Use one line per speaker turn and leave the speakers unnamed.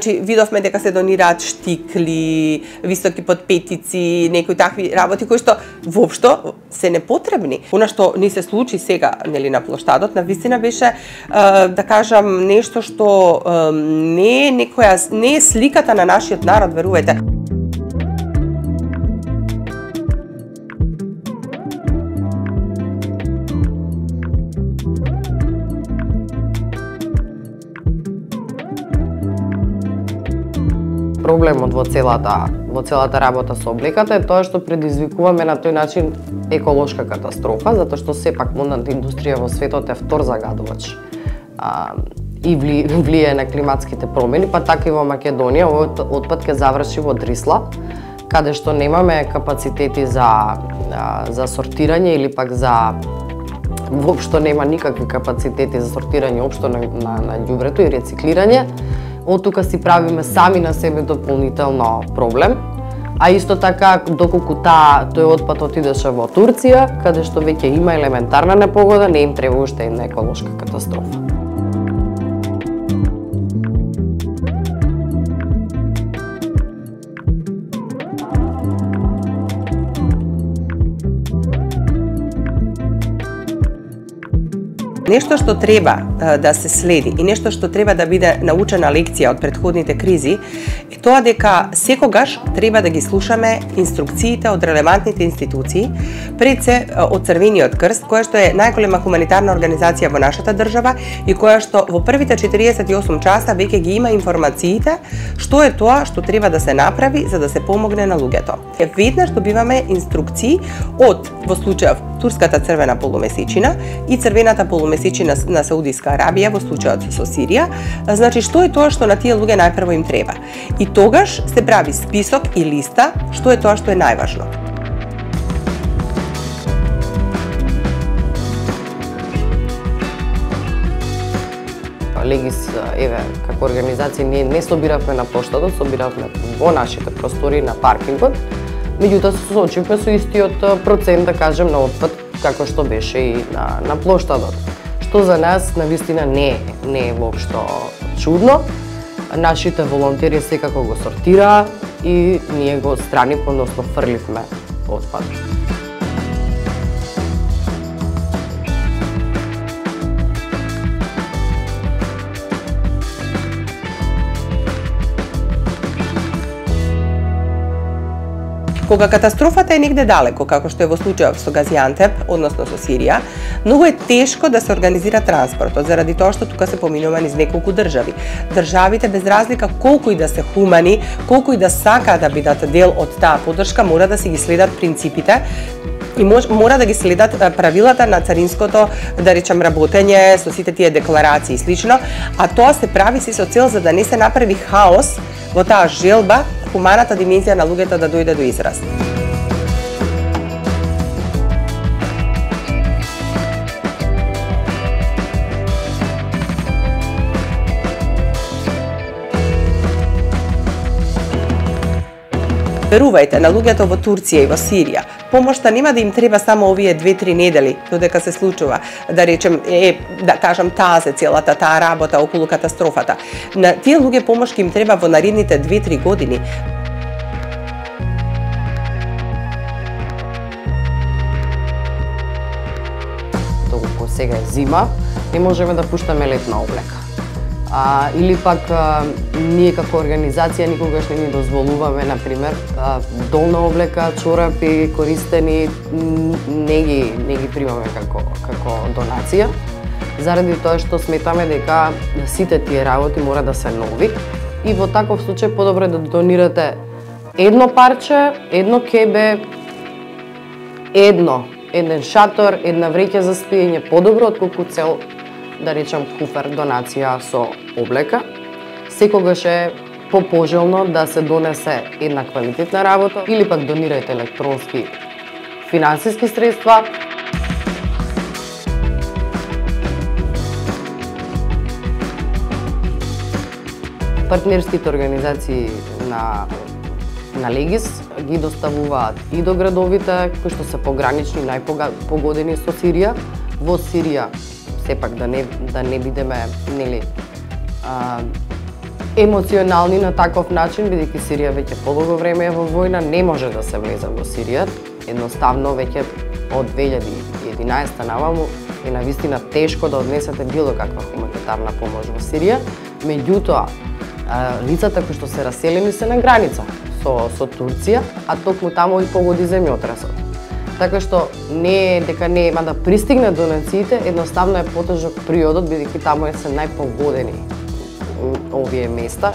Значи, видовме дека се донираат штикли, високи подпетици, некои такви работи кои што воопшто се непотребни. Она што ни се случи сега, нели, на плоштадот, на вистина беше, да кажам, нешто што не е сликата на нашиот народ, верувајте.
Проблемот во целата работа со облеката е тоа што предизвикуваме на тој начин еколошка катастрофа, затоа што сепак модната индустрија во светот е втор загадувач и влијае на климатските промени, па така и во Македонија овој отпад ќе заврши во Дрисла, каде што немаме капацитети за сортирање или пак за воопшто нема никакви капацитети за сортирање општо на ѓубрето и рециклирање. Од тука си правиме сами на себе дополнително проблем, а исто така доколку тој отпад отидеше во Турција, каде што веќе има елементарна непогода, не им треба уште една еколошка катастрофа.
Нешто што треба да се следи и нешто што треба да биде научена лекција од претходните кризи е тоа дека секогаш треба да ги слушаме инструкциите од релевантните институции, пред се од Црвениот крст, која што е најголема хуманитарна организација во нашата држава и која што во првите 48 часа веќе ги има информациите што е тоа што треба да се направи за да се помогне на луѓето. Веднаш добиваме инструкции од, во случајов, турската црвена полумесечина и црвената полумесечина на Саудиска Арабија во случајот со Сирија, значи што е тоа што на тие луѓе најпрво им треба. И тогаш се прави список и листа што е тоа што е најважно.
Легис, еве, како организација не собиравме на плоштадот, собиравме во нашите простори на паркингот. Меѓутоа се соочивме со истиот процент, да кажем, на отпад како што беше и на плоштадот. Што за нас навистина не е воопшто чудно. Нашите волонтери секако го сортираа и ние го отстранивме, односно фрливме отпад.
Кога катастрофата е негде далеко, како што е во случајот со Газиантеп, односно со Сирија, многу е тешко да се организира транспортот, заради тоа што тука се поминува низ неколку држави. Државите, без разлика колку и да се хумани, колку и да сакаат да бидат дел од таа поддршка, мора да се ги следат принципите и мора да ги следат правилата на царинското, да речем, работење со сите тие декларации и слично, а тоа се прави се со цел за да не се направи хаос во таа желба хуманата димензија на луѓето да дојде до израз. Верувајте, на луѓето во Турција и во Сирија, помошта нема да им треба само овие 2-3 недели додека се случува, да речем, да кажам, целата таа работа околу катастрофата. На тие луѓе помош им треба во наредните 2-3 години.
Доколку сега е зима, не можеме да пуштаме летна облека. Или пак ние како организација никогаш не ни дозволуваме, например, долна облека, чорапи користени, не ги примаме како донација, заради тоа што сметаме дека сите тие работи мора да се нови и во таков случај подобро да донирате едно парче, едно кебе, еден шатор, една вреќа за спиење, подобро отколку цел, да речем, куфер донација со облека. Секогаш е попожелно да се донесе една квалитетна работа или пак донирајте електронски финансиски средства. Партнерските организации на Легис ги доставуваат и до градовите кои што се погранични, најпогодени со Сирија. Во Сирија сепак да не бидеме, нели, емоционални на таков начин, бидејќи Сирија веќе подолго време е во војна, не може да се влезе во Сирија. Едноставно веќе од 2011 наваму е навистина тешко да однесете било каква хуманитарна помош во Сирија. Меѓутоа, лицата кои што се раселени се на граница со Турција, а токму таму и погоди земјотресот. Така што не е дека нема да пристигне до нациите, едноставно е потежок периодот, бидејќи таму се најпогодени овие места.